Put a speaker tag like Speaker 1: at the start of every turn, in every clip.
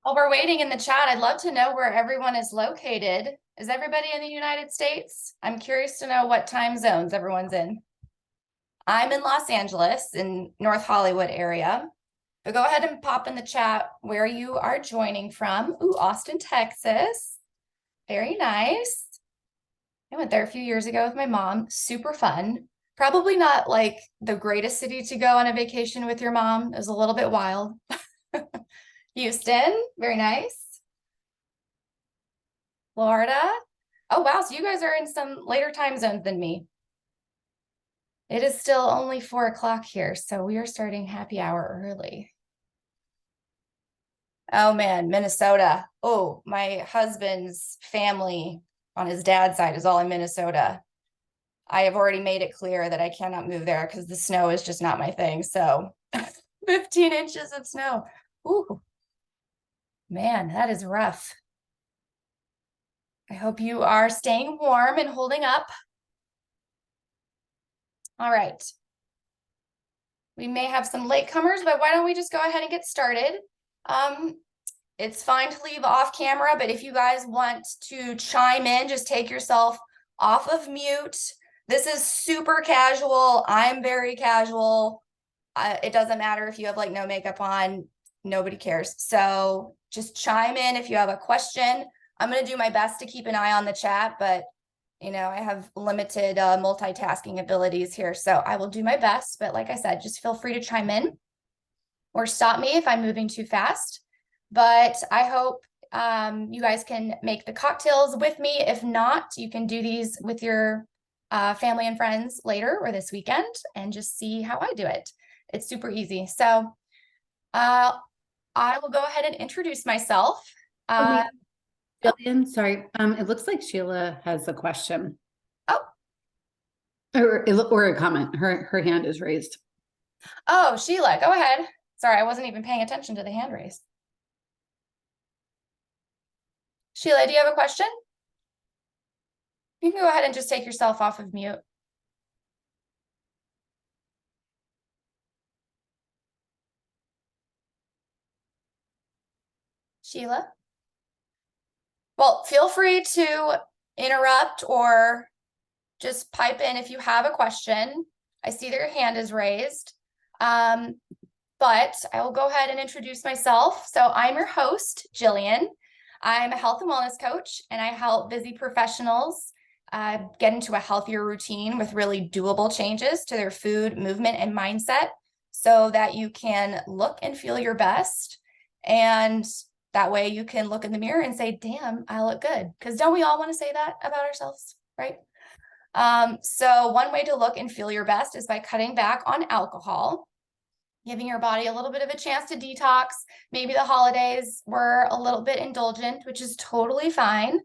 Speaker 1: While we're waiting in the chat, I'd love to know where everyone is located. Is everybody in the United States? I'm curious to know what time zones everyone's in. I'm in Los Angeles in North Hollywood area, but go ahead and pop in the chat where you are joining from. Ooh, Austin, Texas. Very nice. I went there a few years ago with my mom. Super fun. Probably not like the greatest city to go on a vacation with your mom. It was a little bit wild. Houston, very nice. Florida. Oh, wow. So you guys are in some later time zones than me. It is still only 4 o'clock here, so we are starting happy hour early. Oh man, Minnesota. Oh, my husband's family on his dad's side is all in Minnesota. I have already made it clear that I cannot move there because the snow is just not my thing. So 15 inches of snow. Ooh, man, that is rough. I hope you are staying warm and holding up. All right. We may have some latecomers, but why don't we just go ahead and get started? It's fine to leave off camera, but if you guys want to chime in, just take yourself off of mute. This is super casual. I'm very casual. It doesn't matter if you have like no makeup on, nobody cares. So just chime in if you have a question. I'm going to do my best to keep an eye on the chat, but I have limited multitasking abilities here, so I will do my best. But like I said, just feel free to chime in or stop me if I'm moving too fast. But I hope you guys can make the cocktails with me. If not, you can do these with your family and friends later or this weekend and just see how I do it. It's super easy. So I will go ahead and introduce myself.
Speaker 2: Jillian, sorry. It looks like Sheila has a question.
Speaker 1: Oh.
Speaker 2: Or a comment. Her hand is raised.
Speaker 1: Oh, Sheila, go ahead. Sorry, I wasn't even paying attention to the hand raise. Sheila, do you have a question? You can go ahead and just take yourself off of mute. Sheila? Well, feel free to interrupt or just pipe in if you have a question. I see that your hand is raised. But I will go ahead and introduce myself. So I'm your host, Jillian. I'm a health and wellness coach, and I help busy professionals get into a healthier routine with really doable changes to their food, movement, and mindset so that you can look and feel your best. And that way you can look in the mirror and say, damn, I look good. Because don't we all want to say that about ourselves, right? So one way to look and feel your best is by cutting back on alcohol, giving your body a little bit of a chance to detox. Maybe the holidays were a little bit indulgent, which is totally fine.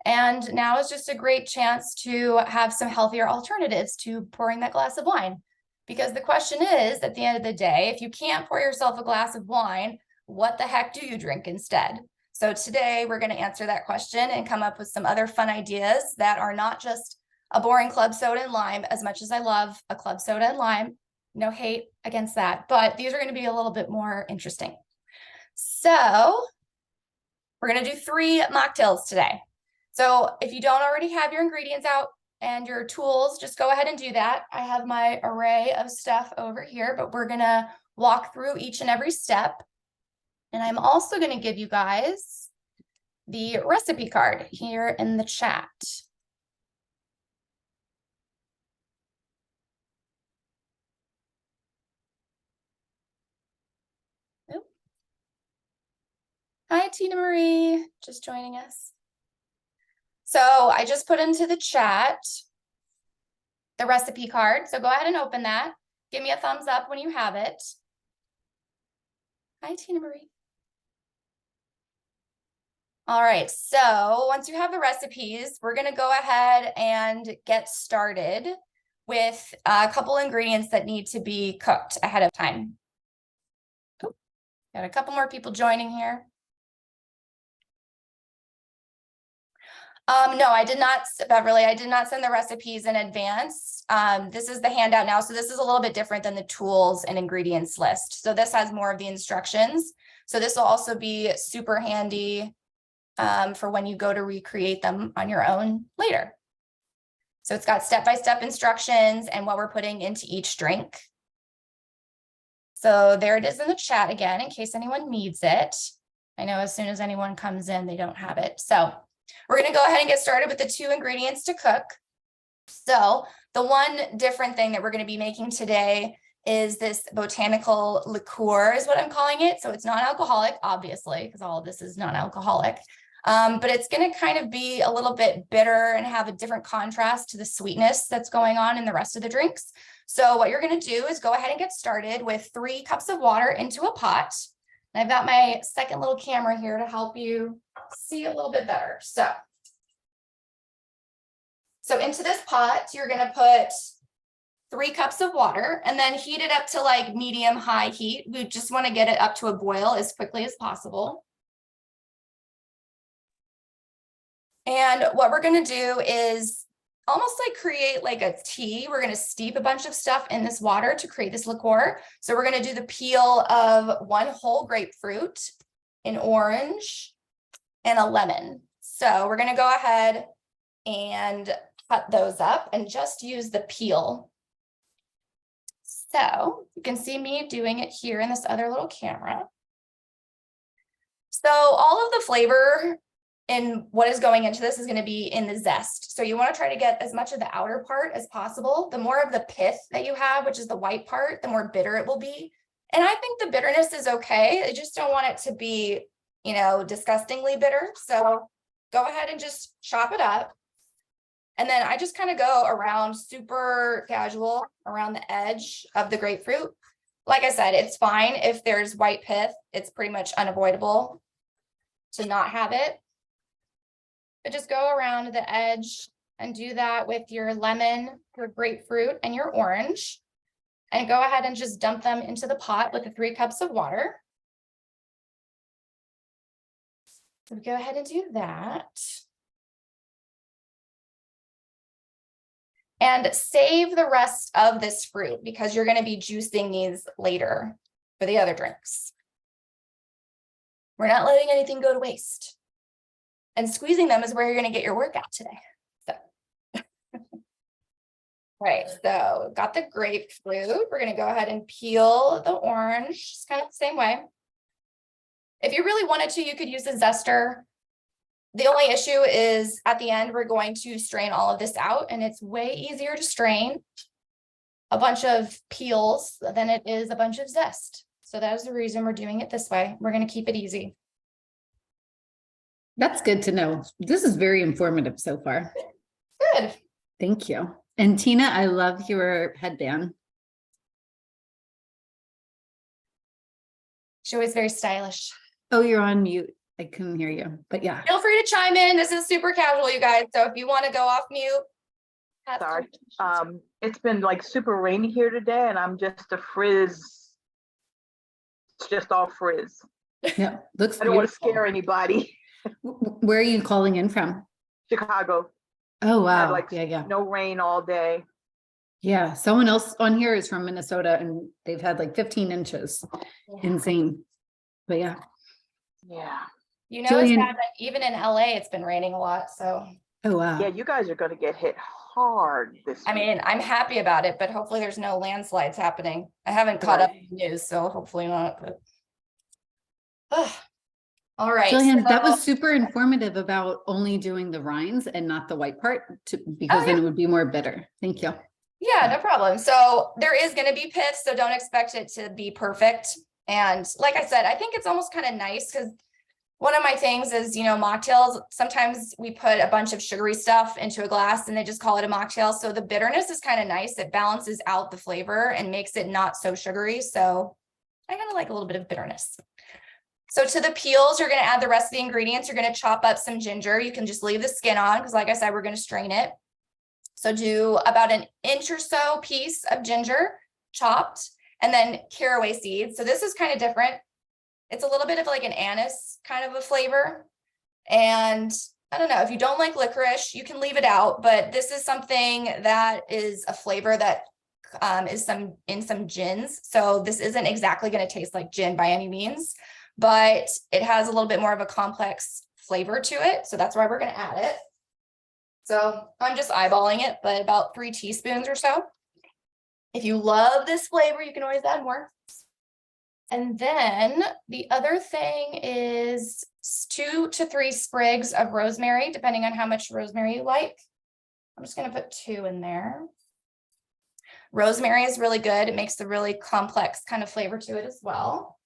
Speaker 1: And now is just a great chance to have some healthier alternatives to pouring that glass of wine. Because the question is, at the end of the day, if you can't pour yourself a glass of wine, what the heck do you drink instead? So today we're going to answer that question and come up with some other fun ideas that are not just a boring club soda and lime, as much as I love a club soda and lime. No hate against that, but these are going to be a little bit more interesting. So we're going to do 3 mocktails today. So if you don't already have your ingredients out and your tools, just go ahead and do that. I have my array of stuff over here, but we're going to walk through each and every step. And I'm also going to give you guys the recipe card here in the chat. Oop. Hi, Tina Marie, just joining us. So I just put into the chat the recipe card. So go ahead and open that. Give me a thumbs up when you have it. Hi, Tina Marie. All right, so once you have the recipes, we're going to go ahead and get started with a couple ingredients that need to be cooked ahead of time. Oh, got a couple more people joining here. No, I did not, Beverly, I did not send the recipes in advance. This is the handout now. So this is a little bit different than the tools and ingredients list. So this has more of the instructions. So this will also be super handy for when you go to recreate them on your own later. So it's got step-by-step instructions and what we're putting into each drink. So there it is in the chat again, in case anyone needs it. I know as soon as anyone comes in, they don't have it. So we're going to go ahead and get started with the 2 ingredients to cook. So the one different thing that we're going to be making today is this botanical liqueur is what I'm calling it. So it's non-alcoholic, obviously, because all of this is non-alcoholic. But it's going to kind of be a little bit bitter and have a different contrast to the sweetness that's going on in the rest of the drinks. So what you're going to do is go ahead and get started with 3 cups of water into a pot. And I've got my second little camera here to help you see a little bit better. So into this pot, you're going to put 3 cups of water and then heat it up to like medium high heat. We just want to get it up to a boil as quickly as possible. And what we're going to do is almost like create like a tea. We're going to steep a bunch of stuff in this water to create this liqueur. So we're going to do the peel of 1 whole grapefruit, an orange, and a lemon. So we're going to go ahead and cut those up and just use the peel. So you can see me doing it here in this other little camera. So all of the flavor and what is going into this is going to be in the zest. So you want to try to get as much of the outer part as possible. The more of the pith that you have, which is the white part, the more bitter it will be. And I think the bitterness is okay. I just don't want it to be, you know, disgustingly bitter. So go ahead and just chop it up. And then I just kind of go around super casual around the edge of the grapefruit. Like I said, it's fine if there's white pith. It's pretty much unavoidable to not have it. But just go around the edge and do that with your lemon, your grapefruit, and your orange. And go ahead and just dump them into the pot with the 3 cups of water. So go ahead and do that. And save the rest of this fruit because you're going to be juicing these later for the other drinks. We're not letting anything go to waste. And squeezing them is where you're going to get your workout today. So. Right, so we've got the grapefruit. We're going to go ahead and peel the orange, just kind of the same way. If you really wanted to, you could use a zester. The only issue is at the end, we're going to strain all of this out, and it's way easier to strain a bunch of peels than it is a bunch of zest. So that is the reason we're doing it this way. We're going to keep it easy.
Speaker 2: That's good to know. This is very informative so far.
Speaker 1: Good.
Speaker 2: Thank you. And Tina, I love your headband.
Speaker 1: She was very stylish.
Speaker 2: Oh, you're on mute. I couldn't hear you, but yeah.
Speaker 1: Feel free to chime in. This is super casual, you guys. So if you want to go off mute.
Speaker 3: Sorry. It's been like super rainy here today and I'm just a frizz. It's just all frizz.
Speaker 2: Yeah, looks
Speaker 3: I don't want to
Speaker 2: beautiful.
Speaker 3: scare anybody.
Speaker 2: Where are you calling in from?
Speaker 3: Chicago.
Speaker 2: Oh,
Speaker 3: Had
Speaker 2: wow.
Speaker 3: like
Speaker 2: Yeah.
Speaker 3: no rain all day.
Speaker 2: Yeah. Someone else on here is from Minnesota and they've had like 15 inches.
Speaker 1: Yeah.
Speaker 2: Insane. But yeah.
Speaker 3: Yeah.
Speaker 1: You know,
Speaker 2: Jillian,
Speaker 1: it's bad, but even in LA, it's been raining a lot. So,
Speaker 2: oh, wow.
Speaker 3: Yeah, you guys are going to get hit hard this
Speaker 1: I
Speaker 3: week.
Speaker 1: mean, I'm happy about it, but hopefully there's no landslides happening. I haven't caught up in the news, so hopefully not. But... All right.
Speaker 2: Jillian,
Speaker 1: so...
Speaker 2: that was super informative about only doing the rinds and not the white part because then it would be more bitter. Thank you.
Speaker 1: Yeah, no problem. So there is going to be pith, so don't expect it to be perfect. And like I said, I think it's almost kind of nice because one of my things is, you know, mocktails, sometimes we put a bunch of sugary stuff into a glass and they just call it a mocktail. So the bitterness is kind of nice. It balances out the flavor and makes it not so sugary. So I kind of like a little bit of bitterness. So to the peels, you're going to add the rest of the ingredients. You're going to chop up some ginger. You can just leave the skin on because like I said, we're going to strain it. So do about an inch or so piece of ginger chopped and then caraway seeds. So this is kind of different. It's a little bit of like an anise kind of a flavor. And I don't know, if you don't like licorice, you can leave it out, but this is something that is a flavor that is in some gins. So this isn't exactly going to taste like gin by any means, but it has a little bit more of a complex flavor to it. So that's why we're going to add it. So I'm just eyeballing it, but about 3 teaspoons or so. If you love this flavor, you can always add more. And then the other thing is 2 to 3 sprigs of rosemary, depending on how much rosemary you like. I'm just going to put 2 in there. Rosemary is really good. It makes a really complex kind of flavor to it as well.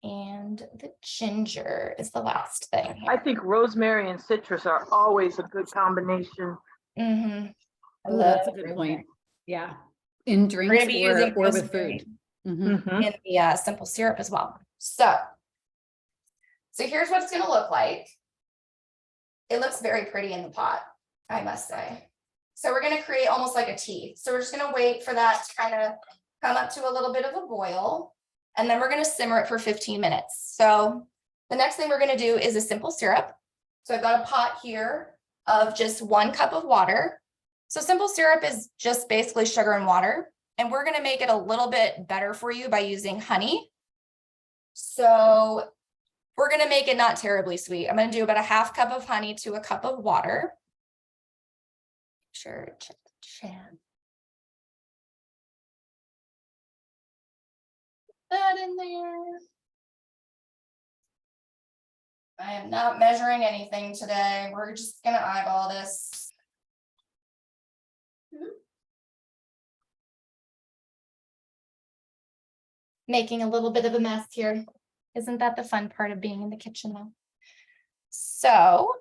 Speaker 1: And the ginger is the last thing here.
Speaker 3: I think rosemary and citrus are always a good combination.
Speaker 1: Mm-hmm.
Speaker 2: Oh, that's a good point. Yeah. In drinks
Speaker 1: We're gonna be using
Speaker 2: or with
Speaker 1: rosemary
Speaker 2: food. Mhm.
Speaker 1: in the simple syrup as well. So here's what it's gonna look like. It looks very pretty in the pot, I must say. So we're gonna create almost like a tea. So we're just gonna wait for that to kind of come up to a little bit of a boil, and then we're gonna simmer it for 15 minutes. So the next thing we're gonna do is a simple syrup. So I've got a pot here of just 1 cup of water. So simple syrup is just basically sugar and water, and we're gonna make it a little bit better for you by using honey. So we're gonna make it not terribly sweet. I'm gonna do about a 1/2 cup of honey to a cup of water. Sure, check the chat. That in there. I am not measuring anything today. We're just gonna eyeball this. Making a little bit of a mess here. Isn't that the fun part of being in the kitchen though? So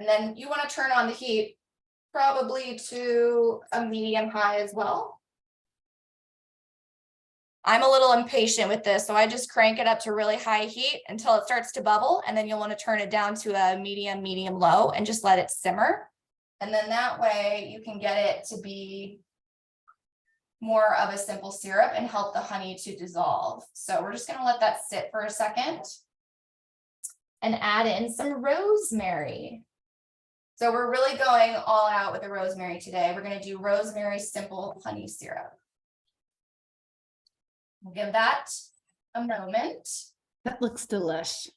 Speaker 1: and then you want to turn on the heat probably to a medium high as well. I'm a little impatient with this, so I just crank it up to really high heat until it starts to bubble, and then you'll want to turn it down to a medium low and just let it simmer. And then that way you can get it to be more of a simple syrup and help the honey to dissolve. So we're just going to let that sit for a second and add in some rosemary. So we're really going all out with the rosemary today. We're going to do rosemary simple honey syrup. We'll give that a moment.
Speaker 2: That looks delish.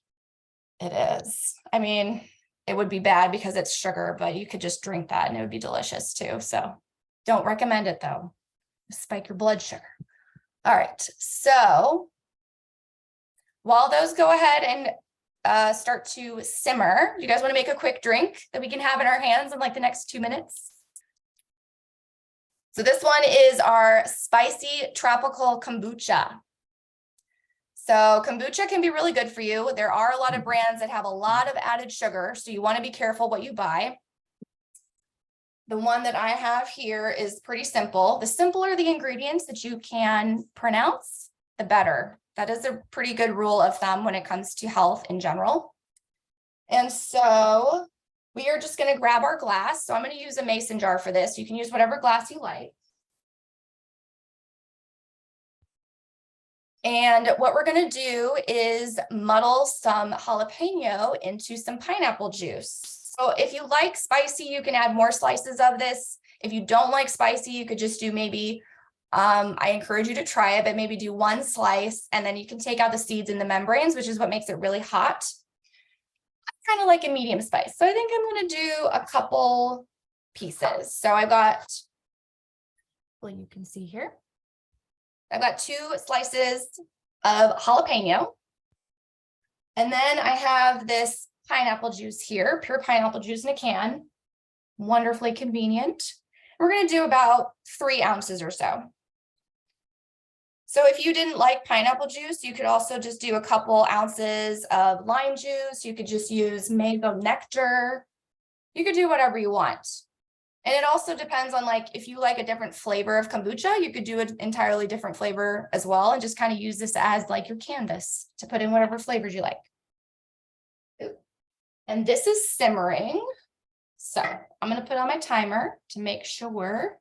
Speaker 1: It is. I mean, it would be bad because it's sugar, but you could just drink that and it would be delicious too. So don't recommend it though. Spike your blood sugar. All right. So while those go ahead and start to simmer, you guys want to make a quick drink that we can have in our hands in like the next 2 minutes? So this one is our spicy tropical kombucha. So kombucha can be really good for you. There are a lot of brands that have a lot of added sugar, so you want to be careful what you buy. The one that I have here is pretty simple. The simpler the ingredients that you can pronounce, the better. That is a pretty good rule of thumb when it comes to health in general. And so we are just going to grab our glass. So I'm going to use a mason jar for this. You can use whatever glass you like. And what we're going to do is muddle some jalapeno into some pineapple juice. So if you like spicy, you can add more slices of this. If you don't like spicy, you could just do maybe, I encourage you to try it, but maybe do 1 slice and then you can take out the seeds and the membranes, which is what makes it really hot. I kind of like a medium spice. So I think I'm going to do a couple pieces. So I've got, well, you can see here, I've got 2 slices of jalapeno. And then I have this pineapple juice here, pure pineapple juice in a can. Wonderfully convenient. We're going to do about 3 ounces or so. So if you didn't like pineapple juice, you could also just do a couple ounces of lime juice. You could just use mango nectar. You could do whatever you want. And it also depends on like, if you like a different flavor of kombucha, you could do an entirely different flavor as well. And just kind of use this as like your canvas to put in whatever flavors you like. And this is simmering. So I'm going to put on my timer to make sure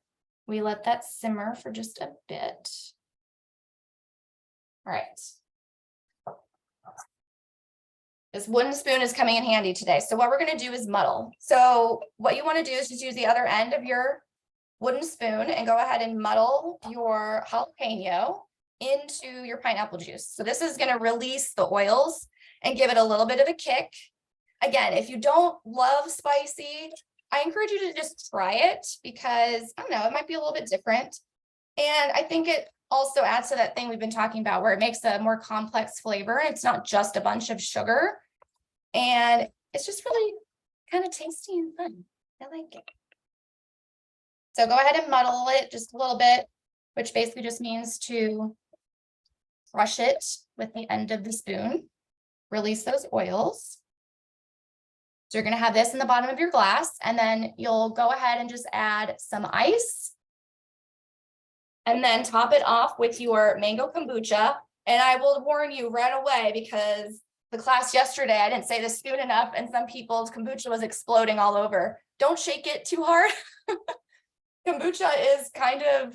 Speaker 1: we let that simmer for just a bit. All right. This wooden spoon is coming in handy today. So what we're going to do is muddle. So what you want to do is just use the other end of your wooden spoon and go ahead and muddle your jalapeno into your pineapple juice. So this is going to release the oils and give it a little bit of a kick. Again, if you don't love spicy, I encourage you to just try it because, I don't know, it might be a little bit different. And I think it also adds to that thing we've been talking about where it makes a more complex flavor. It's not just a bunch of sugar. And it's just really kind of tasty and fun. I like it. So go ahead and muddle it just a little bit, which basically just means to crush it with the end of the spoon. Release those oils. So you're going to have this in the bottom of your glass, and then you'll go ahead and just add some ice. And then top it off with your mango kombucha. And I will warn you right away because the class yesterday, I didn't say the spoon enough, and some people's kombucha was exploding all over. Don't shake it too hard. Kombucha is kind of,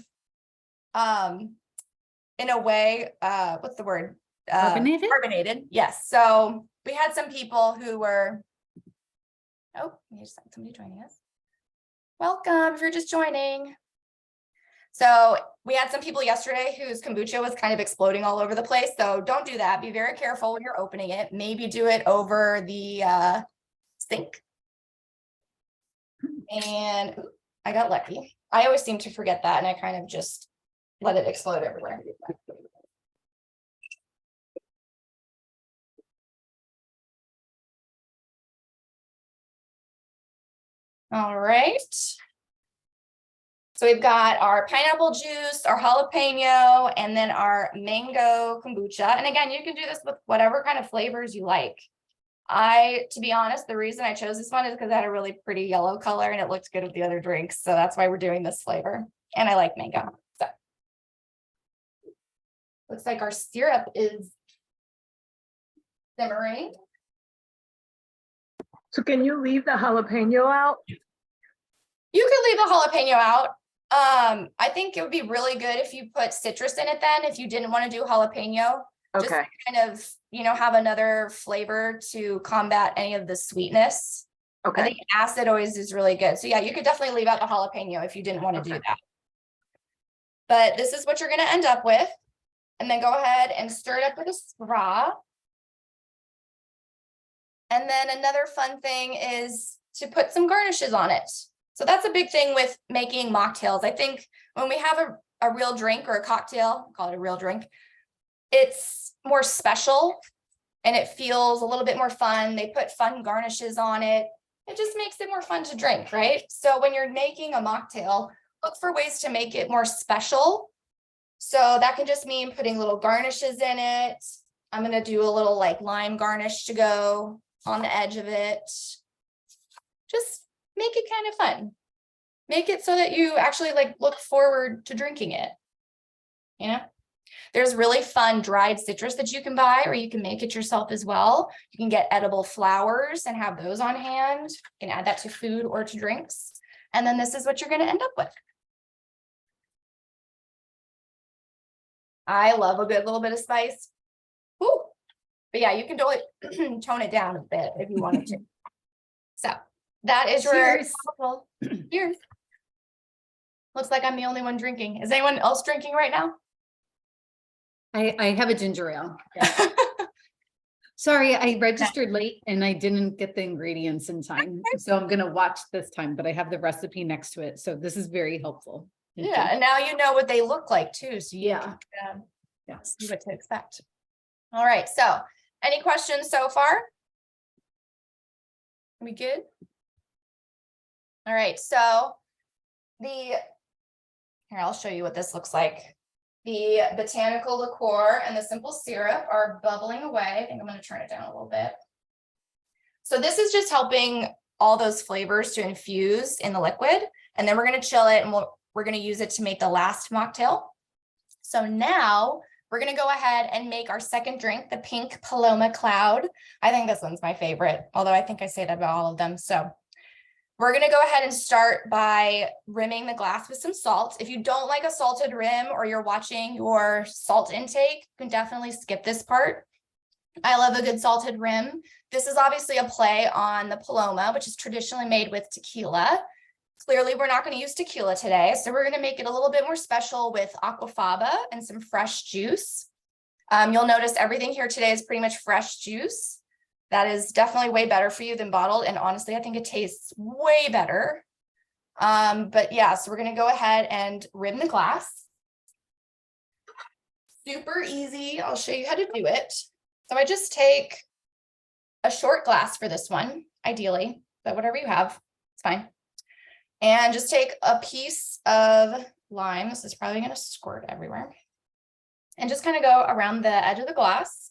Speaker 1: in a way, what's the word?
Speaker 2: Carbonated?
Speaker 1: Carbonated, yes. So we had some people who were, oh, we just had somebody joining us. Welcome if you're just joining. So we had some people yesterday whose kombucha was kind of exploding all over the place. So don't do that. Be very careful when you're opening it. Maybe do it over the sink. And I got lucky. I always seem to forget that, and I kind of just let it explode everywhere. All right. So we've got our pineapple juice, our jalapeno, and then our mango kombucha. And again, you can do this with whatever kind of flavors you like. To be honest, the reason I chose this one is because it had a really pretty yellow color and it looked good with the other drinks. So that's why we're doing this flavor. And I like mango. So looks like our syrup is simmering.
Speaker 3: So can you leave the jalapeno out?
Speaker 1: You could leave the jalapeno out. I think it would be really good if you put citrus in it then, if you didn't want to do jalapeno. Just
Speaker 3: Okay.
Speaker 1: kind of, have another flavor to combat any of the sweetness. I
Speaker 3: Okay.
Speaker 1: think acid always is really good. So yeah, you could definitely leave out the jalapeno if you didn't want to do that. But this is what you're going to end up with. And then go ahead and stir it up with a straw. And then another fun thing is to put some garnishes on it. So that's a big thing with making mocktails. I think when we have a real drink or a cocktail, call it a real drink, it's more special and it feels a little bit more fun. They put fun garnishes on it. It just makes it more fun to drink, right? So when you're making a mocktail, look for ways to make it more special. So that can just mean putting little garnishes in it. I'm going to do a little like lime garnish to go on the edge of it. Just make it kind of fun. Make it so that you actually look forward to drinking it. There's really fun dried citrus that you can buy, or you can make it yourself as well. You can get edible flowers and have those on hand. You can add that to food or to drinks. And then this is what you're going to end up with. I love a good little bit of spice. Woo. But yeah, you can totally tone it down a bit if you wanted to. So that is your
Speaker 2: Cheers.
Speaker 1: Cheers. Looks like I'm the only one drinking. Is anyone else drinking right now?
Speaker 2: I have a ginger ale. Sorry, I registered late and I didn't get the ingredients in time. So I'm going to watch this time, but I have the recipe next to it. So this is very helpful. Thank
Speaker 1: Yeah,
Speaker 2: you.
Speaker 1: and now you know what they look like too. So you
Speaker 2: Yeah.
Speaker 1: can see what to expect. All right. So any questions so far? We good? All right. So here, I'll show you what this looks like. The botanical liqueur and the simple syrup are bubbling away. I think I'm going to turn it down a little bit. So this is just helping all those flavors to infuse in the liquid. And then we're going to chill it and we're going to use it to make the last mocktail. So now we're going to go ahead and make our second drink, the pink Paloma Cloud. I think this one's my favorite, although I think I say that about all of them. So we're going to go ahead and start by rimming the glass with some salt. If you don't like a salted rim or you're watching your salt intake, you can definitely skip this part I love a good salted rim. This is obviously a play on the Paloma, which is traditionally made with tequila. Clearly, we're not going to use tequila today, so we're going to make it a little bit more special with aquafaba and some fresh juice. You'll notice everything here today is pretty much fresh juice. That is definitely way better for you than bottled, and honestly, I think it tastes way better. But yeah, so we're going to go ahead and rim the glass. Super easy. I'll show you how to do it. So I just take a short glass for this one, ideally, but whatever you have, it's fine. And just take a piece of lime. This is probably going to squirt everywhere. And just kind of go around the edge of the glass.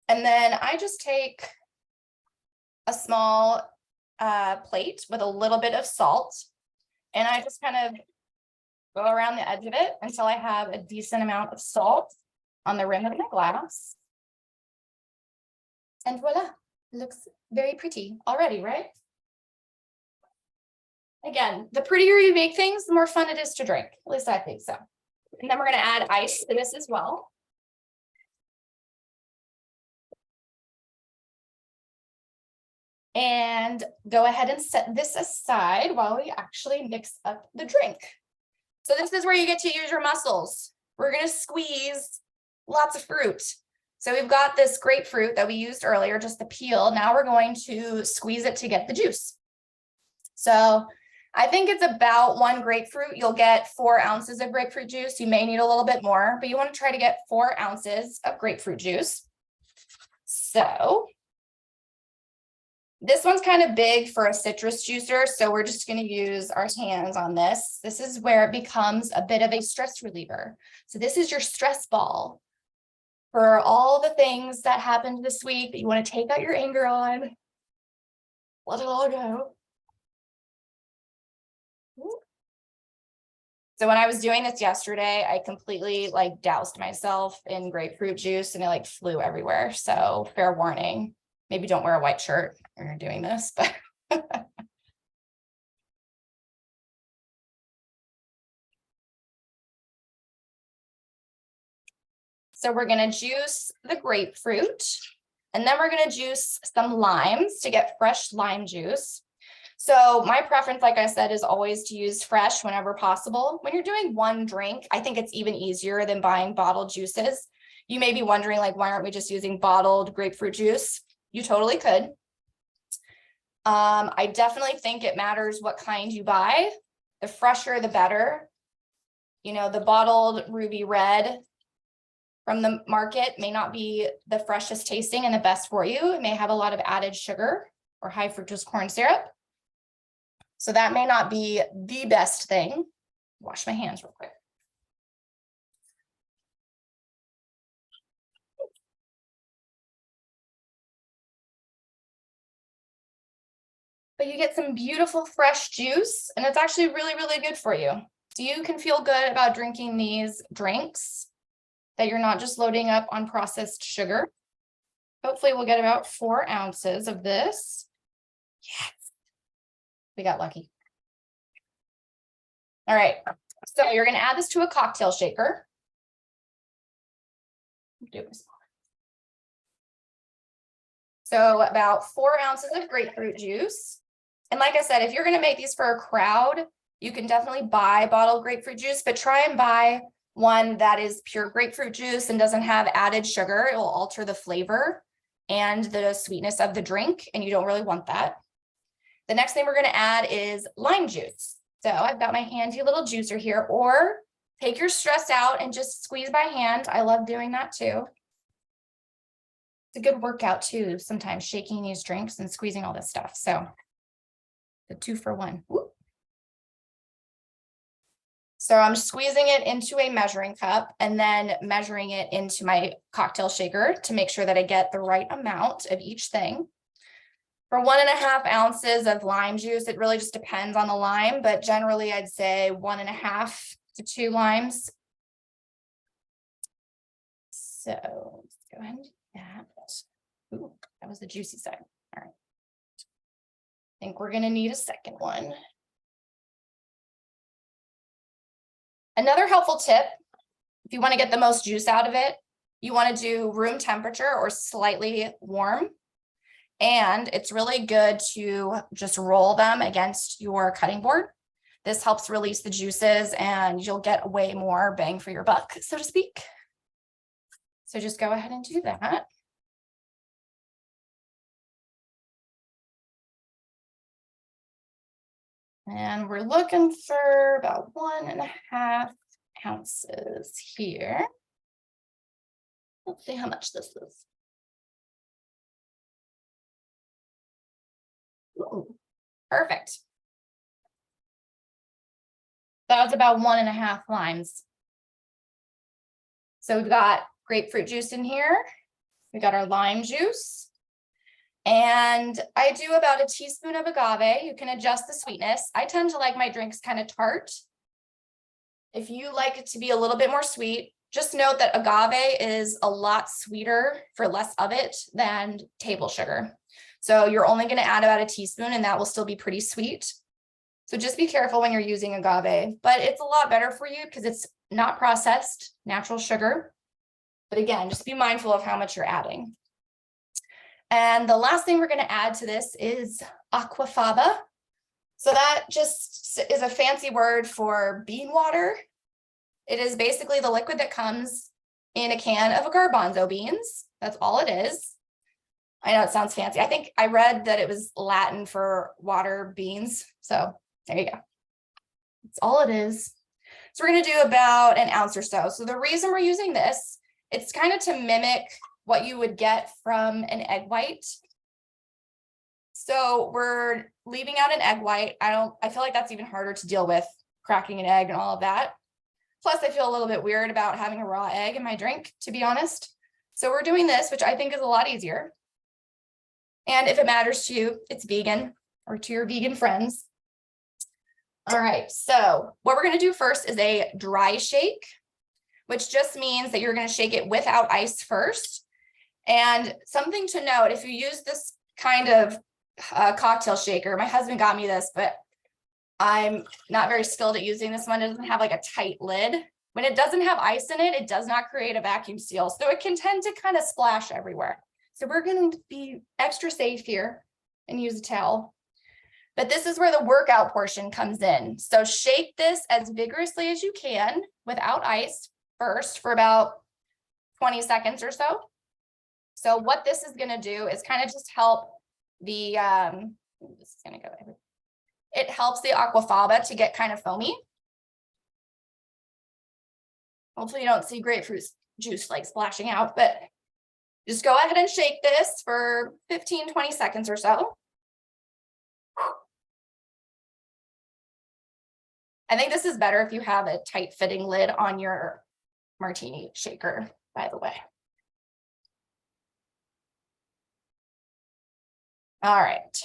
Speaker 1: And then I just take a small plate with a little bit of salt. And I just kind of go around the edge of it until I have a decent amount of salt on the rim of my glass. And voila, looks very pretty already, right? Again, the prettier you make things, the more fun it is to drink. At least I think so. And then we're going to add ice to this as well. And go ahead and set this aside while we actually mix up the drink. So this is where you get to use your muscles. We're going to squeeze lots of fruit. So we've got this grapefruit that we used earlier, just the peel. Now we're going to squeeze it to get the juice. So I think it's about 1 grapefruit. You'll get 4 ounces of grapefruit juice. You may need a little bit more, but you want to try to get 4 ounces of grapefruit juice. So this one's kind of big for a citrus juicer, so we're just going to use our hands on this. This is where it becomes a bit of a stress reliever. So this is your stress ball for all the things that happened this week that you want to take out your anger on. Let it all go. So when I was doing this yesterday, I completely like doused myself in grapefruit juice and it like flew everywhere. So fair warning, maybe don't wear a white shirt when you're doing this, but so we're going to juice the grapefruit and then we're going to juice some limes to get fresh lime juice. So my preference, like I said, is always to use fresh whenever possible. When you're doing one drink, I think it's even easier than buying bottled juices. You may be wondering, like, why aren't we just using bottled grapefruit juice? You totally could. I definitely think it matters what kind you buy. The fresher, the better. You know, the bottled ruby red from the market may not be the freshest tasting and the best for you. It may have a lot of added sugar or high fructose corn syrup. So that may not be the best thing. Wash my hands real quick. But you get some beautiful fresh juice and it's actually really, really good for you. So you can feel good about drinking these drinks that you're not just loading up on processed sugar. Hopefully we'll get about 4 ounces of this. Yes. We got lucky. All right, so you're going to add this to a cocktail shaker. So about 4 ounces of grapefruit juice. And like I said, if you're going to make these for a crowd, you can definitely buy bottled grapefruit juice, but try and buy one that is pure grapefruit juice and doesn't have added sugar. It will alter the flavor and the sweetness of the drink, and you don't really want that. The next thing we're going to add is lime juice. So I've got my handy little juicer here, or take your stress out and just squeeze by hand. I love doing that too. It's a good workout too, sometimes shaking these drinks and squeezing all this stuff. So the 2 for 1. Whoop. So I'm squeezing it into a measuring cup and then measuring it into my cocktail shaker to make sure that I get the right amount of each thing. For 1.5 ounces of lime juice, it really just depends on the lime, but generally I'd say 1.5 to 2 limes. So let's go ahead and do that. Ooh, that was the juicy side. All right. I think we're going to need a second one. Another helpful tip, if you want to get the most juice out of it, You want to do room temperature or slightly warm. And it's really good to just roll them against your cutting board. This helps release the juices and you'll get way more bang for your buck, so to speak. So just go ahead and do that. And we're looking for about 1.5 ounces here. Let's see how much this is. Ooh, perfect. That was about 1.5 limes. So we've got grapefruit juice in here. We got our lime juice. And I do about a teaspoon of agave. You can adjust the sweetness. I tend to like my drinks kind of tart. If you like it to be a little bit more sweet, just note that agave is a lot sweeter for less of it than table sugar. So you're only going to add about a teaspoon and that will still be pretty sweet. So just be careful when you're using agave, but it's a lot better for you because it's not processed, natural sugar. But again, just be mindful of how much you're adding. And the last thing we're going to add to this is aquafaba. So that just is a fancy word for bean water. It is basically the liquid that comes in a can of garbanzo beans. That's all it is. I know it sounds fancy. I think I read that it was Latin for water beans. So there you go. That's all it is. So we're going to do about 1 ounce or so. So the reason we're using this, it's kind of to mimic what you would get from an egg white. So we're leaving out an egg white. I feel like that's even harder to deal with, cracking an egg and all of that. Plus, I feel a little bit weird about having a raw egg in my drink, to be honest. So we're doing this, which I think is a lot easier. And if it matters to you, it's vegan, or to your vegan friends. All right, so what we're going to do first is a dry shake, which just means that you're going to shake it without ice first. And something to note, if you use this kind of cocktail shaker, my husband got me this, but I'm not very skilled at using this one. It doesn't have like a tight lid. When it doesn't have ice in it, it does not create a vacuum seal. So it can tend to kind of splash everywhere. So we're going to be extra safe here and use a towel. But this is where the workout portion comes in. So shake this as vigorously as you can without ice first for about 20 seconds or so. So what this is going to do is kind of just help the, this is going to go everywhere. It helps the aquafaba to get kind of foamy. Hopefully you don't see grapefruit juice like splashing out, but just go ahead and shake this for 15-20 seconds or so. I think this is better if you have a tight fitting lid on your martini shaker, by the way. All right.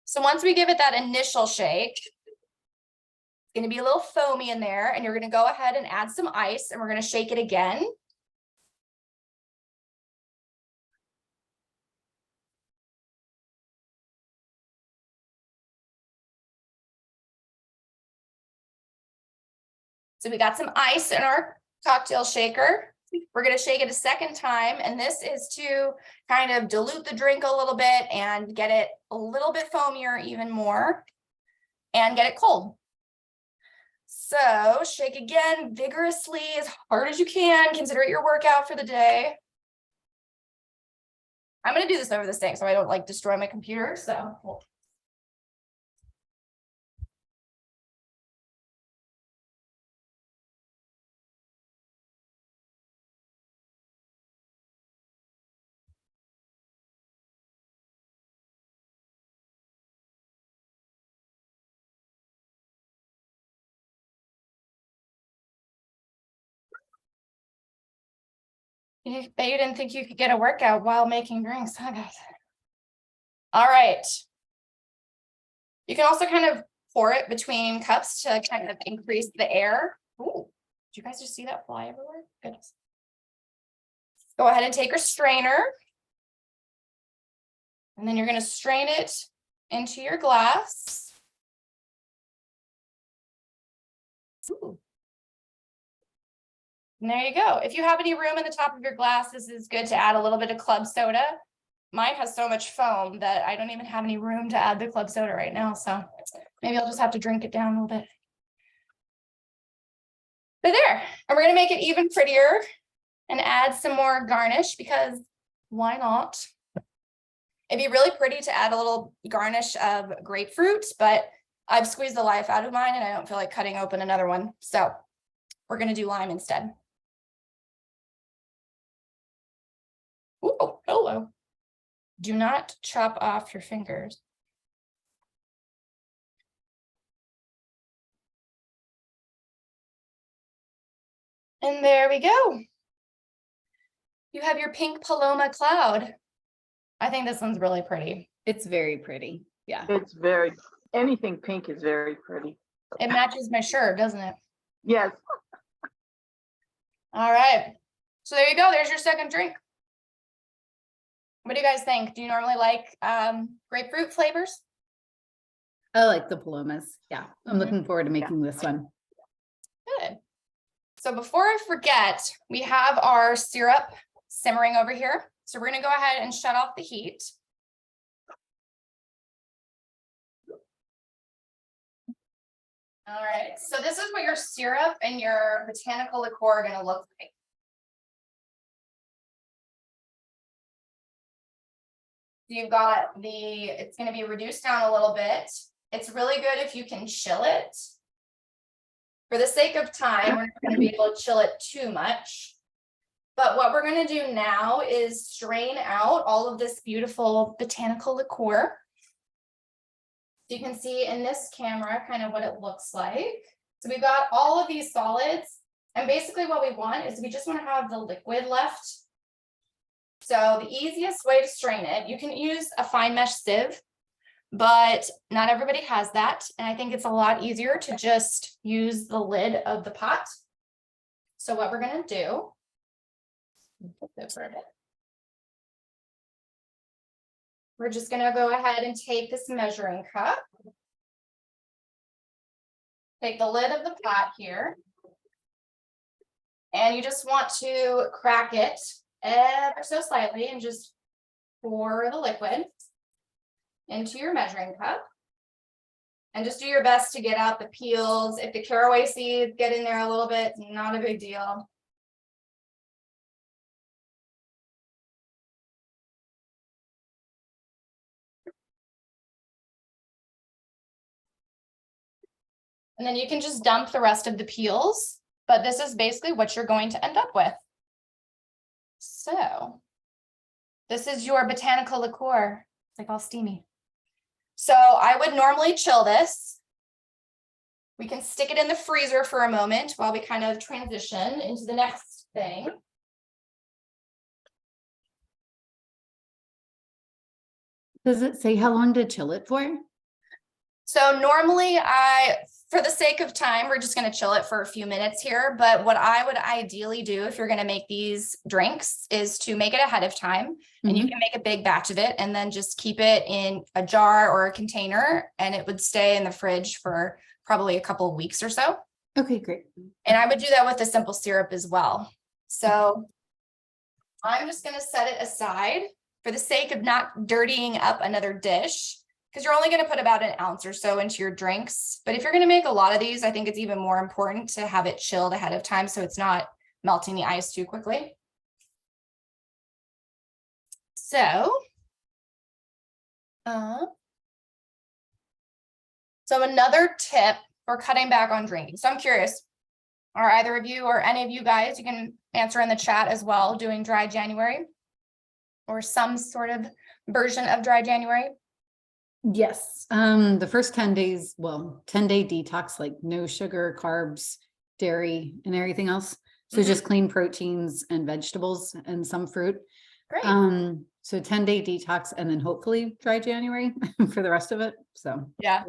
Speaker 1: So once we give it that initial shake, it's going to be a little foamy in there, and you're going to go ahead and add some ice, and we're going to shake it again. So we got some ice in our cocktail shaker. We're going to shake it a second time, and this is to kind of dilute the drink a little bit and get it a little bit foamier even more and get it cold. So shake again vigorously as hard as you can. Consider it your workout for the day. I'm going to do this over this thing so I don't like destroy my computer. So you didn't think you could get a workout while making drinks, huh, guys? All right. You can also kind of pour it between cups to kind of increase the air. Ooh, did you guys just see that fly everywhere? Goodness. Go ahead and take your strainer. And then you're going to strain it into your glass. Ooh. And there you go. If you have any room in the top of your glass, this is good to add a little bit of club soda. Mine has so much foam that I don't even have any room to add the club soda right now. So maybe I'll just have to drink it down a little bit. But there, and we're gonna make it even prettier and add some more garnish because why not? It'd be really pretty to add a little garnish of grapefruit, but I've squeezed the life out of mine and I don't feel like cutting open another one. So we're gonna do lime instead. Ooh, hello. Do not chop off your fingers. And there we go. You have your pink Paloma cloud. I think this one's really pretty.
Speaker 2: It's very pretty. Yeah.
Speaker 3: It's anything pink is very pretty.
Speaker 1: It matches my shirt, doesn't it?
Speaker 3: Yes.
Speaker 1: All right. So there you go. There's your second drink. What do you guys think? Do you normally like grapefruit flavors?
Speaker 2: I like the Palomas. Yeah. I'm
Speaker 1: Mhm.
Speaker 2: looking forward to making this one.
Speaker 1: Good. So before I forget, we have our syrup simmering over here. So we're going to go ahead and shut off the heat. All right. So this is what your syrup and your botanical liqueur are going to look like. You've got it's going to be reduced down a little bit. It's really good if you can chill it. For the sake of time, we're not going to be able to chill it too much. But what we're going to do now is strain out all of this beautiful botanical liqueur. So you can see in this camera kind of what it looks like. So we've got all of these solids. And basically what we want is we just want to have the liquid left. So the easiest way to strain it, you can use a fine mesh sieve, but not everybody has that. And I think it's a lot easier to just use the lid of the pot. So what we're going to do, flip this for a bit. We're just going to go ahead and take this measuring cup. Take the lid of the pot here. And you just want to crack it ever so slightly and just pour the liquid into your measuring cup. And just do your best to get out the peels. If the caraway seeds get in there a little bit, not a big deal. And then you can just dump the rest of the peels, but this is basically what you're going to end up with. So this is your botanical liqueur. It's like all steamy. So I would normally chill this. We can stick it in the freezer for a moment while we kind of transition into the next thing.
Speaker 2: Does it say how long to chill it for?
Speaker 1: So normally for the sake of time, we're just going to chill it for a few minutes here. But what I would ideally do if you're going to make these drinks is to make it ahead of time. And you can make a big batch of it and then just keep it in a jar or a container and it would stay in the fridge for probably a couple of weeks or so.
Speaker 2: Okay, great.
Speaker 1: And I would do that with the simple syrup as well. So I'm just going to set it aside for the sake of not dirtying up another dish, because you're only going to put about an ounce or so into your drinks. But if you're going to make a lot of these, I think it's even more important to have it chilled ahead of time so it's not melting the ice too quickly. So another tip for cutting back on drinking. So I'm curious, are either of you or any of you guys, you can answer in the chat as well, doing dry January or some sort of version of dry January?
Speaker 2: Yes. The first 10 days, 10-day detox, like no sugar, carbs, dairy, and everything else. So just clean proteins and vegetables and some fruit.
Speaker 1: Great.
Speaker 2: So 10-day detox and then hopefully dry January for the rest of it. So
Speaker 1: yeah,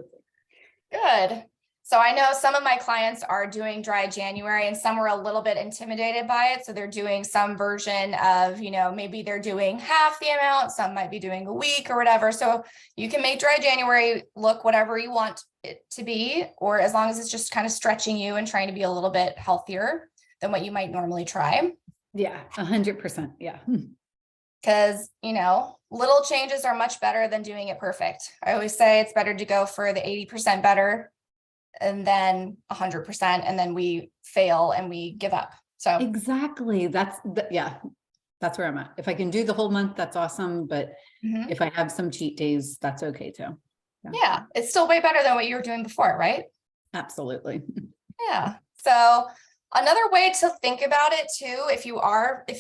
Speaker 1: good. So I know some of my clients are doing dry January and some were a little bit intimidated by it. So they're doing some version of, maybe they're doing half the amount, some might be doing a week or whatever. So you can make dry January look whatever you want it to be, or as long as it's just kind of stretching you and trying to be a little bit healthier. than what you might normally try.
Speaker 2: Yeah, 100%. Yeah.
Speaker 1: Because, you know, little changes are much better than doing it perfect. I always say it's better to go for the 80% better and then 100%, and then we fail and we give up. So
Speaker 2: Exactly. Yeah, that's where I'm at. If I can do the whole month, that's awesome. But
Speaker 1: mhm.
Speaker 2: if I have some cheat days, that's okay too.
Speaker 1: Yeah, it's still way better than what you were doing before, right?
Speaker 2: Absolutely.
Speaker 1: Yeah. So another way to think about it too, if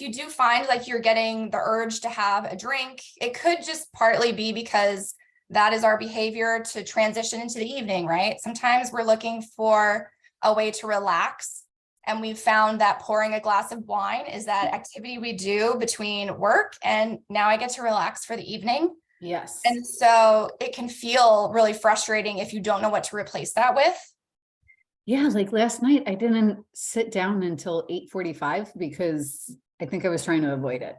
Speaker 1: you do find like you're getting the urge to have a drink, it could just partly be because that is our behavior to transition into the evening, right? Sometimes we're looking for a way to relax. And we've found that pouring a glass of wine is that activity we do between work and now I get to relax for the evening.
Speaker 2: Yes.
Speaker 1: And so it can feel really frustrating if you don't know what to replace that with.
Speaker 2: Yeah, like last night, I didn't sit down until 8:45 because I think I was trying to avoid it,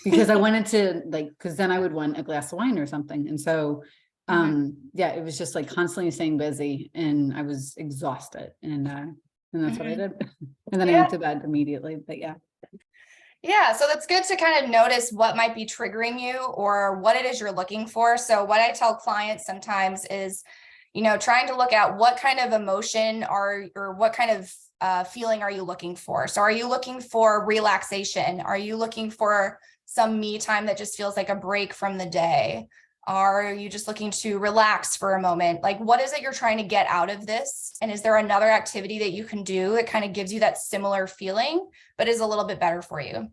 Speaker 2: because I wanted to because then I would want a glass of wine or something. And so, yeah, it was just like constantly staying busy and I was exhausted and that's what I did. And then I
Speaker 1: Yeah.
Speaker 2: went to bed immediately, but yeah.
Speaker 1: Yeah, so that's good to kind of notice what might be triggering you or what it is you're looking for. So what I tell clients sometimes is, trying to look at what kind of emotion or what kind of feeling are you looking for? So are you looking for relaxation? Are you looking for some me time that just feels like a break from the day? Are you just looking to relax for a moment? Like, what is it you're trying to get out of this? And is there another activity that you can do that kind of gives you that similar feeling, but is a little bit better for you?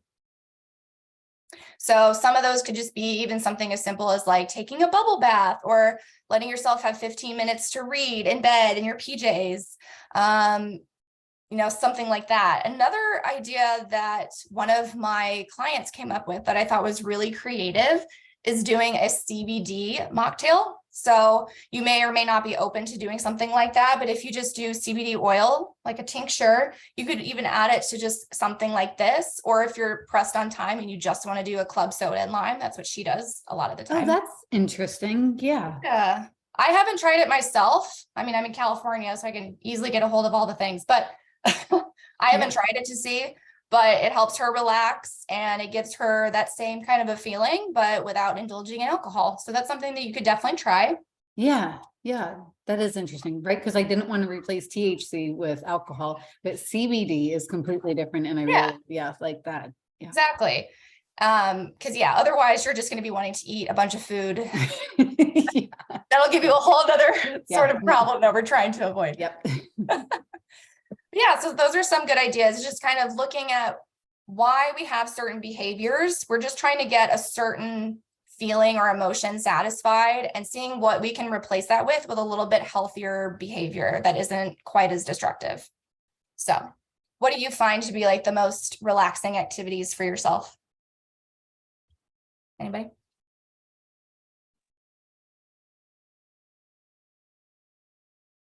Speaker 1: So some of those could just be even something as simple as like taking a bubble bath or letting yourself have 15 minutes to read in bed in your PJs. Something like that. Another idea that one of my clients came up with that I thought was really creative is doing a CBD mocktail. So you may or may not be open to doing something like that, but if you just do CBD oil, like a tincture, you could even add it to just something like this. Or if you're pressed on time and you just want to do a club soda and lime, that's what she does a lot of the time.
Speaker 2: Oh, that's interesting. Yeah.
Speaker 1: Yeah. I haven't tried it myself. I mean, I'm in California, so I can easily get a hold of all the things, but I haven't tried it to see, but it helps her relax and it gives her that same kind of a feeling, but without indulging in alcohol. So that's something that you could definitely try.
Speaker 2: Yeah. Yeah. That is interesting, right? Because I didn't want to replace THC with alcohol, but CBD is completely different. And I really, like that. Yeah.
Speaker 1: Exactly. Because otherwise you're just going to be wanting to eat a bunch of food.
Speaker 2: Yeah.
Speaker 1: That'll give you a whole other sort of problem that we're trying to avoid.
Speaker 2: Yep.
Speaker 1: Yeah, so those are some good ideas, just kind of looking at why we have certain behaviors. We're just trying to get a certain feeling or emotion satisfied and seeing what we can replace that with a little bit healthier behavior that isn't quite as destructive. So what do you find to be like the most relaxing activities for yourself? Anybody?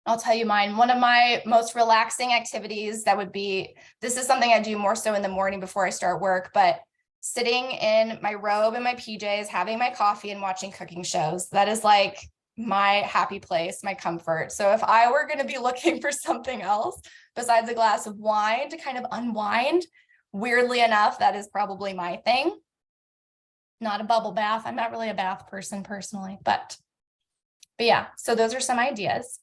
Speaker 1: I'll tell you mine. One of my most relaxing activities this is something I do more so in the morning before I start work, but sitting in my robe and my PJs, having my coffee and watching cooking shows. That is like my happy place, my comfort. So if I were going to be looking for something else besides a glass of wine to kind of unwind, weirdly enough, that is probably my thing. Not a bubble bath. I'm not really a bath person personally, but yeah, so those are some ideas.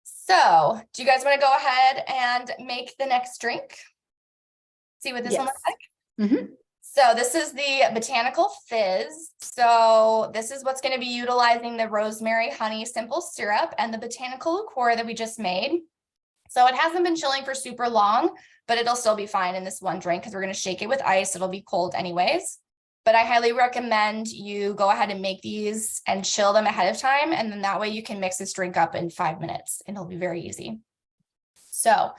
Speaker 1: So do you guys want to go ahead and make the next drink? See what this one looks like?
Speaker 2: Mm-hmm.
Speaker 1: So this is the Botanical Fizz. So this is what's going to be utilizing the rosemary honey simple syrup and the botanical liqueur that we just made. So it hasn't been chilling for super long, but it'll still be fine in this one drink because we're going to shake it with ice. It'll be cold anyways. But I highly recommend you go ahead and make these and chill them ahead of time. And then that way you can mix this drink up in 5 minutes and it'll be very easy. So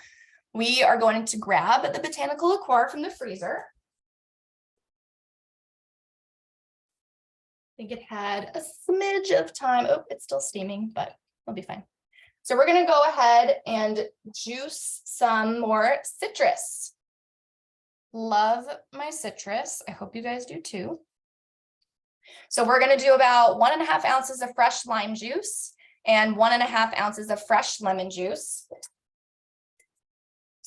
Speaker 1: we are going to grab the botanical liqueur from the freezer. I think it had a smidge of time. Oh, it's still steaming, but it'll be fine. So we're going to go ahead and juice some more citrus. Love my citrus. I hope you guys do too. So we're going to do about 1.5 ounces of fresh lime juice and 1.5 ounces of fresh lemon juice.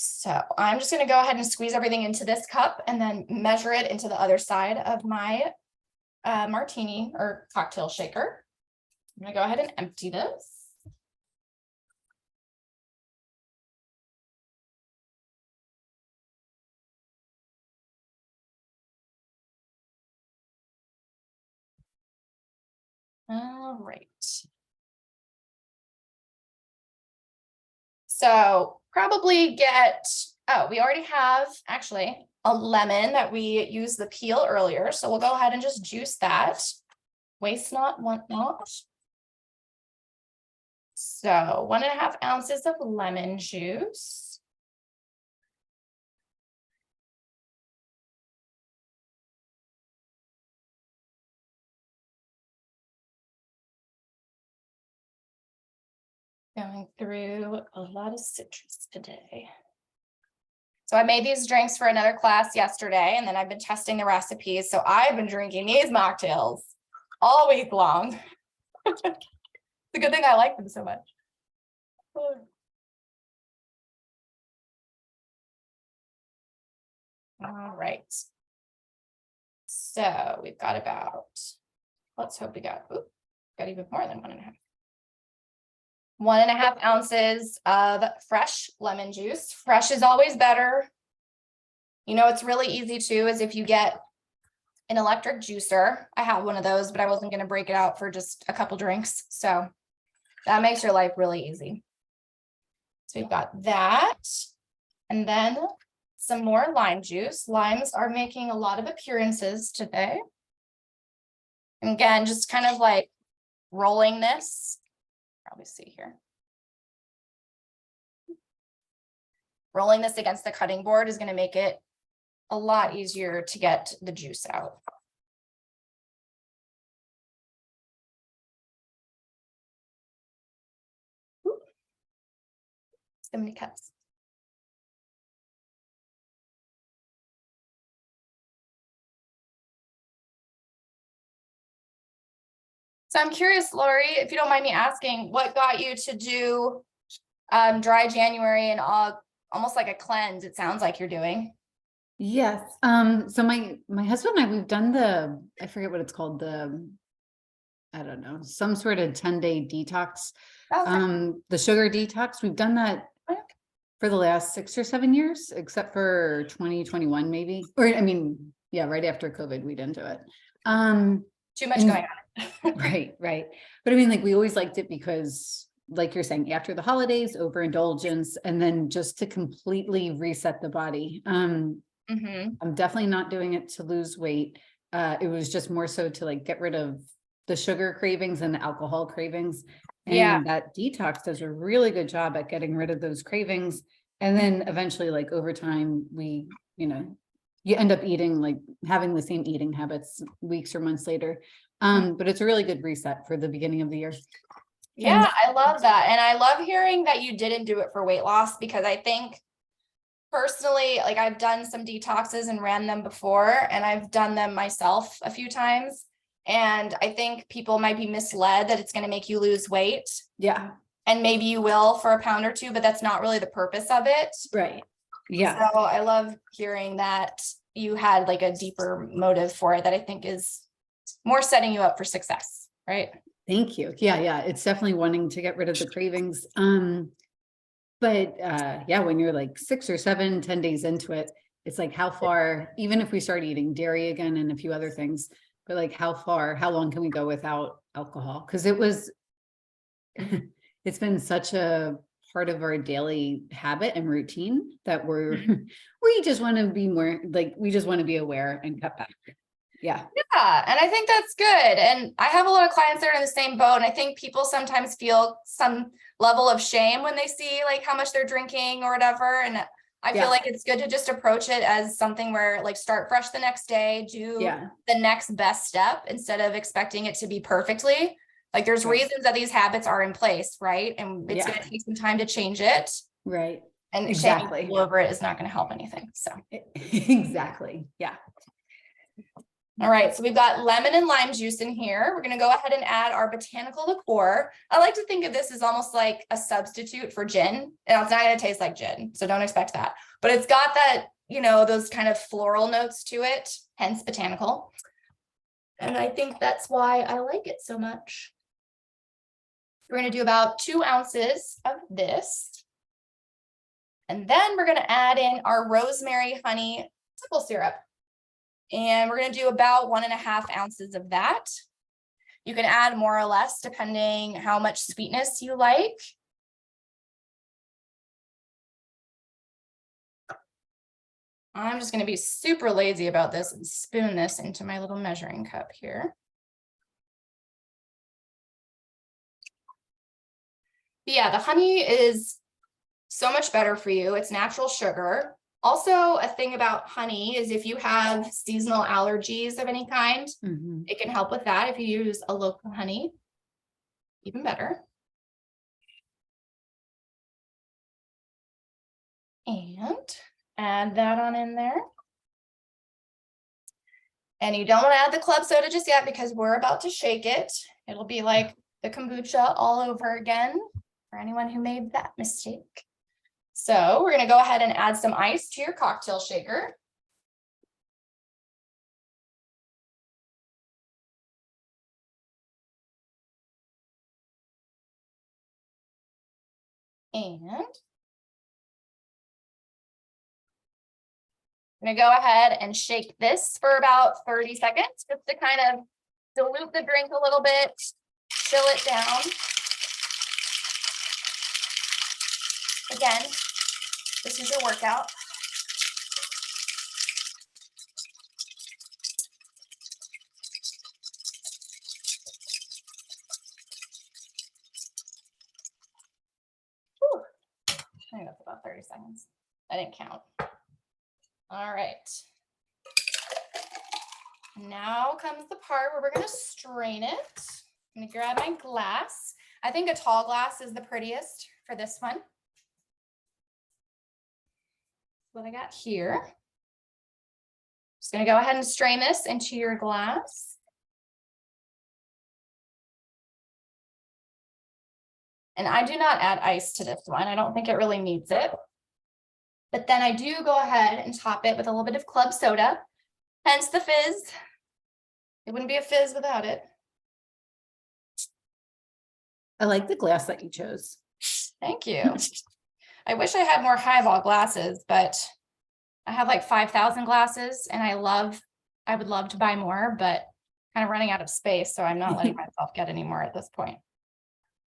Speaker 1: So I'm just gonna go ahead and squeeze everything into this cup and then measure it into the other side of my martini or cocktail shaker. I'm gonna go ahead and empty this. All right. So probably get, oh, we already have actually a lemon that we used the peel earlier. So we'll go ahead and just juice that. Waste not, want not. So 1.5 ounces of lemon juice. Going through a lot of citrus today. So I made these drinks for another class yesterday, and then I've been testing the recipes. So I've been drinking these mocktails all week long. It's a good thing I like them so much. All right. So we've got about, let's hope we got even more than 1.5. 1.5 ounces of fresh lemon juice. Fresh is always better. You know, it's really easy too, is if you get an electric juicer. I have one of those, but I wasn't going to break it out for just a couple drinks. So that makes your life really easy. So we've got that. And then some more lime juice. Limes are making a lot of appearances today. And again, just kind of like rolling this. Probably see here. Rolling this against the cutting board is going to make it a lot easier to get the juice out. So many cups. So I'm curious, Lori, if you don't mind me asking, what got you to do dry January and almost like a cleanse, it sounds like you're doing.
Speaker 2: Yes. So my husband and I, we've done I forget what it's called, I don't know, some sort of 10-day detox.
Speaker 1: Okay.
Speaker 2: The sugar detox, we've done that for the last 6 or 7 years, except for 2021, maybe. Or I mean, yeah, right after COVID, we didn't do it.
Speaker 1: Too much going on.
Speaker 2: Right. But I mean, like, we always liked it because, like you're saying, after the holidays, overindulgence, and then just to completely reset the body. I'm definitely not doing it to lose weight. It was just more so to like get rid of the sugar cravings and the alcohol cravings. And that detox does a really good job at getting rid of those cravings. And then eventually, like over time, you end up having the same eating habits weeks or months later. But it's a really good reset for the beginning of the year.
Speaker 1: Yeah, I love that. And I love hearing that you didn't do it for weight loss, because I think personally, like, I've done some detoxes and ran them before, and I've done them myself a few times. And I think people might be misled that it's going to make you lose weight.
Speaker 2: Yeah.
Speaker 1: And maybe you will for a pound or two, but that's not really the purpose of it.
Speaker 2: Right. Yeah.
Speaker 1: So I love hearing that you had like a deeper motive for it that I think is more setting you up for success. Right.
Speaker 2: Thank you. Yeah. It's definitely wanting to get rid of the cravings. But when you're like 6 or 7, 10 days into it, it's like, how far, even if we start eating dairy again and a few other things, but like how long can we go without alcohol? Because it's been such a part of our daily habit and routine that we just want to be more like, we just want to be aware and cut back. Yeah.
Speaker 1: And I think that's good. And I have a lot of clients that are in the same boat. And I think people sometimes feel some level of shame when they see like how much they're drinking or whatever. And I feel like it's good to just approach it as something where, like, start fresh the next day, do the next best step instead of expecting it to be perfectly. Like, there's reasons that these habits are in place, right? And it's going to take some time to change it.
Speaker 2: Right.
Speaker 1: And
Speaker 2: Exactly.
Speaker 1: shaming over it is not going to help anything. So
Speaker 2: exactly. Yeah.
Speaker 1: All right, so we've got lemon and lime juice in here. We're gonna go ahead and add our botanical liqueur. I like to think of this as almost like a substitute for gin. And it's not gonna taste like gin, so don't expect that. But it's got that, you know, those kind of floral notes to it, hence botanical. And I think that's why I like it so much. We're gonna do about 2 ounces of this. And then we're gonna add in our rosemary honey simple syrup. And we're gonna do about 1.5 ounces of that. You can add more or less depending how much sweetness you like. I'm just gonna be super lazy about this and spoon this into my little measuring cup here. But yeah, the honey is so much better for you. It's natural sugar. Also, a thing about honey is if you have seasonal allergies of any kind, it can help with that if you use a local honey, even better. And add that on in there. And you don't want to add the club soda just yet because we're about to shake it. It'll be like the kombucha all over again for anyone who made that mistake. So we're going to go ahead and add some ice to your cocktail shaker. And I'm going to go ahead and shake this for about 30 seconds just to kind of dilute the drink a little bit, chill it down. Again, this is your workout. Whew. I think that's about 30 seconds. I didn't count. All right. Now comes the part where we're going to strain it. I'm going to grab my glass. I think a tall glass is the prettiest for this one. What I got here. Just going to go ahead and strain this into your glass. And I do not add ice to this one. I don't think it really needs it. But then I do go ahead and top it with a little bit of club soda, hence the fizz. It wouldn't be a fizz without it.
Speaker 2: I like the glass that you chose.
Speaker 1: Thank you. I wish I had more highball glasses, but I have like 5,000 glasses and I would love to buy more, but kind of running out of space. So I'm not letting myself get any more at this point.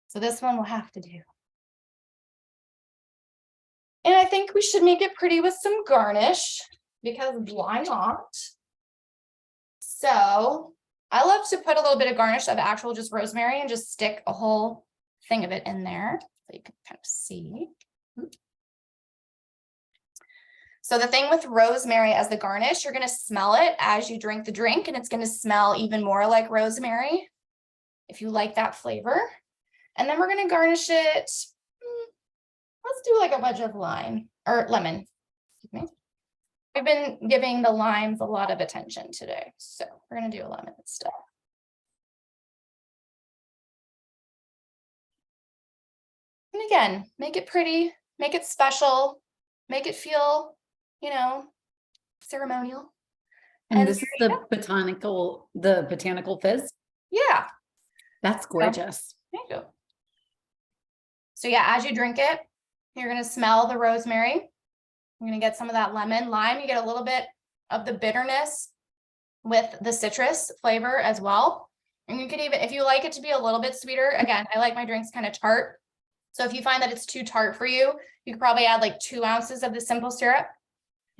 Speaker 1: So this one will have to do. And I think we should make it pretty with some garnish because why not? So I love to put a little bit of garnish of actual just rosemary and just stick a whole thing of it in there so you can kind of see. So the thing with rosemary as the garnish, you're going to smell it as you drink the drink and it's going to smell even more like rosemary if you like that flavor. And then we're going to garnish it. Let's do like a wedge of lime or lemon. Excuse me. We've been giving the limes a lot of attention today, so we're going to do a lemon instead. And again, make it pretty, make it special, make it feel, you know, ceremonial.
Speaker 2: And this is the botanical fizz.
Speaker 1: Yeah.
Speaker 2: That's gorgeous.
Speaker 1: Thank you. So yeah, as you drink it, you're going to smell the rosemary. You're going to get some of that lemon, lime. You get a little bit of the bitterness with the citrus flavor as well. And you can even, if you like it to be a little bit sweeter, again, I like my drinks kind of tart. So if you find that it's too tart for you, you could probably add like 2 ounces of the simple syrup,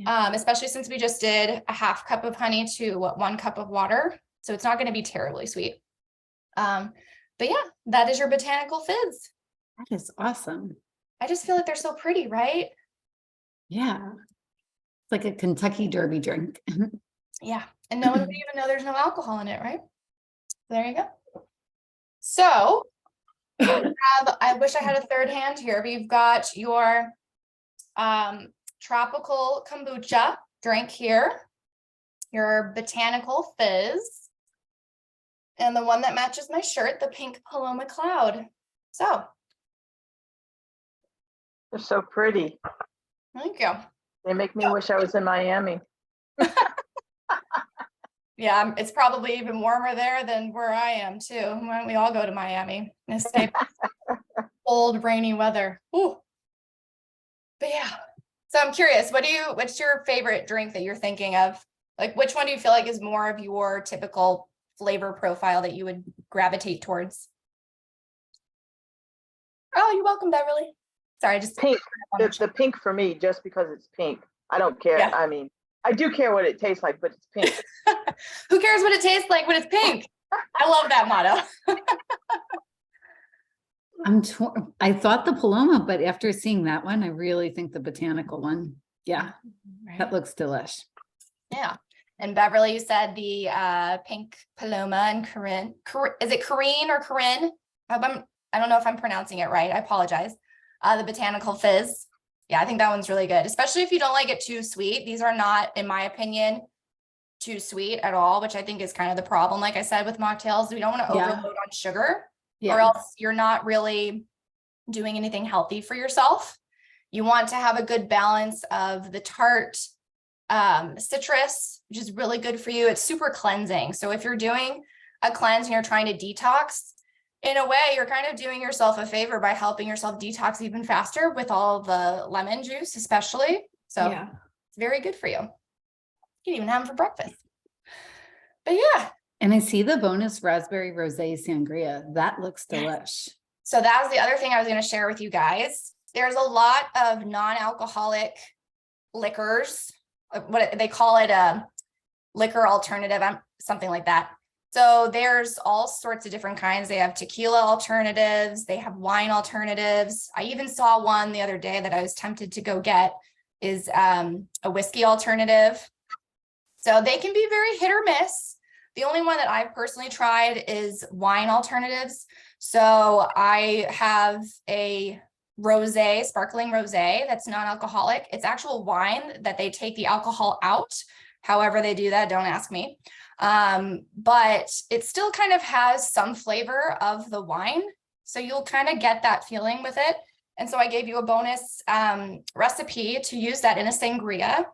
Speaker 1: especially since we just did a 1/2 cup of honey to 1 cup of water. So it's not going to be terribly sweet. But yeah, that is your botanical fizz.
Speaker 2: That is awesome.
Speaker 1: I just feel like they're so pretty, right?
Speaker 2: Yeah. It's like a Kentucky Derby drink.
Speaker 1: Yeah. And no one would even know there's no alcohol in it, right? There you go. So I wish I had a third hand here. We've got your tropical kombucha drink here. your Botanical Fizz, and the one that matches my shirt, the pink Paloma Cloud. So,
Speaker 3: They're so pretty.
Speaker 1: thank you.
Speaker 3: They make me wish I was in Miami.
Speaker 1: Yeah, it's probably even warmer there than where I am too. Why don't we all go to Miami and stay cold, rainy weather? Ooh. But yeah. So I'm curious, what's your favorite drink that you're thinking of? Like, which one do you feel like is more of your typical flavor profile that you would gravitate towards? Oh, you're welcome, Beverly. Sorry, just
Speaker 3: Pink. The pink for me, just because it's pink. I don't care.
Speaker 1: Yeah.
Speaker 3: I mean, I do care what it tastes like, but it's pink.
Speaker 1: Who cares what it tastes like when it's pink? I love that motto.
Speaker 2: I thought the Paloma, but after seeing that one, I really think the Botanical one. Yeah, that looks delish.
Speaker 1: Yeah. And Beverly, you said the pink Paloma and Corinne. Is it Corinne or Corinne? I don't know if I'm pronouncing it right. I apologize. The Botanical Fizz. Yeah, I think that one's really good, especially if you don't like it too sweet. These are not, in my opinion, too sweet at all, which I think is kind of the problem. Like I said, with mocktails, we don't want to overload on sugar, or else you're not really doing anything healthy for yourself. You want to have a good balance of the tart, citrus, which is really good for you. It's super cleansing. So if you're doing a cleanse and you're trying to detox, in a way, you're kind of doing yourself a favor by helping yourself detox even faster with all the lemon juice, especially. So it's very good for you. You can even have them for breakfast. But yeah.
Speaker 2: And I see the bonus raspberry rosé sangria. That looks delish.
Speaker 1: So that was the other thing I was going to share with you guys. There's a lot of non-alcoholic liquors. What they call it, a liquor alternative, something like that. So there's all sorts of different kinds. They have tequila alternatives. They have wine alternatives. I even saw one the other day that I was tempted to go get, is a whiskey alternative. So they can be very hit or miss. The only one that I've personally tried is wine alternatives. So I have a rosé, sparkling rosé that's non-alcoholic. It's actual wine that they take the alcohol out. However they do that, don't ask me. But it still kind of has some flavor of the wine. So you'll kind of get that feeling with it. And so I gave you a bonus recipe to use that in a sangria.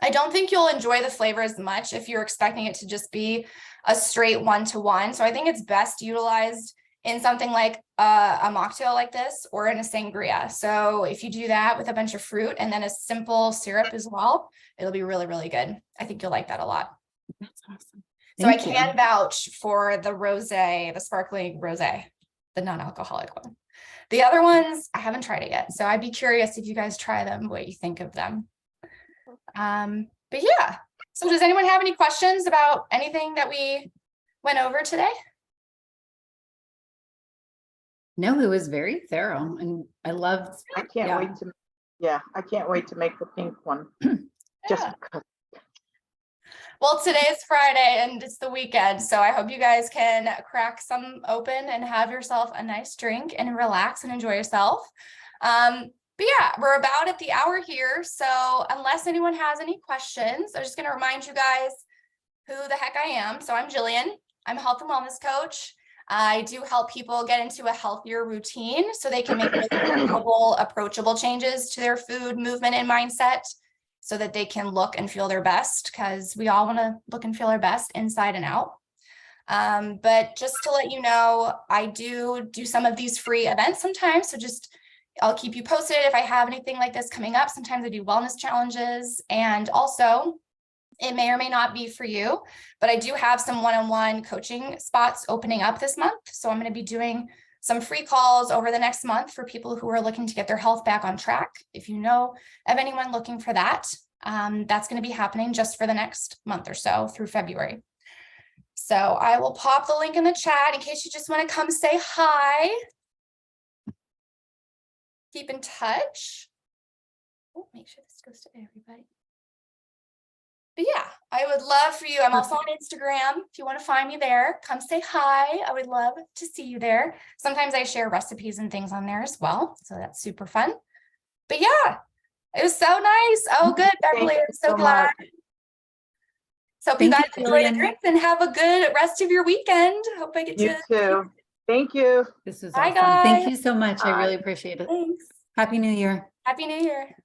Speaker 1: I don't think you'll enjoy the flavor as much if you're expecting it to just be a straight 1-to-1. So I think it's best utilized in something like a mocktail like this, or in a sangria. So if you do that with a bunch of fruit and then a simple syrup as well, it'll be really, really good. I think you'll like that a lot.
Speaker 2: That's awesome.
Speaker 1: So I can vouch for the rosé, the sparkling rosé, the non-alcoholic one. The other ones, I haven't tried it yet. So I'd be curious if you guys try them, what you think of them. But yeah. So does anyone have any questions about anything that we went over today?
Speaker 2: No, it was very thorough, and I loved.
Speaker 3: I can't wait to. Yeah, I can't wait to make the pink one. Just because.
Speaker 1: Well, today's Friday and it's the weekend, so I hope you guys can crack some open and have yourself a nice drink and relax and enjoy yourself. But yeah, we're about at the hour here, so unless anyone has any questions, I'm just going to remind you guys who the heck I am. So I'm Jillian. I'm a health and wellness coach. I do help people get into a healthier routine so they can make really approachable changes to their food, movement, and mindset, so that they can look and feel their best, because we all want to look and feel our best inside and out. But just to let you know, I do some of these free events sometimes. So I'll keep you posted if I have anything like this coming up. Sometimes I do wellness challenges, and also it may or may not be for you, but I do have some one-on-one coaching spots opening up this month. So I'm going to be doing some free calls over the next month for people who are looking to get their health back on track. If you know of anyone looking for that, that's going to be happening just for the next month or so through February. So I will pop the link in the chat in case you just want to come say hi. Keep in touch. Oh, make sure this goes to everybody. But yeah, I would love for you. I'm also on Instagram. If you want to find me there, come say hi. I would love to see you there. Sometimes I share recipes and things on there as well. So that's super fun. But yeah, it was so nice. Oh, good, Beverly. I'm so glad. So hope you
Speaker 2: Thank
Speaker 1: guys
Speaker 2: you,
Speaker 1: enjoy the
Speaker 2: Jillian.
Speaker 1: drinks and have a good rest of your weekend. Hope I get
Speaker 3: You
Speaker 1: to.
Speaker 3: too. Thank you.
Speaker 2: This was
Speaker 1: Bye,
Speaker 2: awesome. Thank
Speaker 1: guys.
Speaker 2: you so much. I
Speaker 3: Bye.
Speaker 2: really appreciate it.
Speaker 1: Thanks.
Speaker 2: Happy New Year.
Speaker 1: Happy New Year.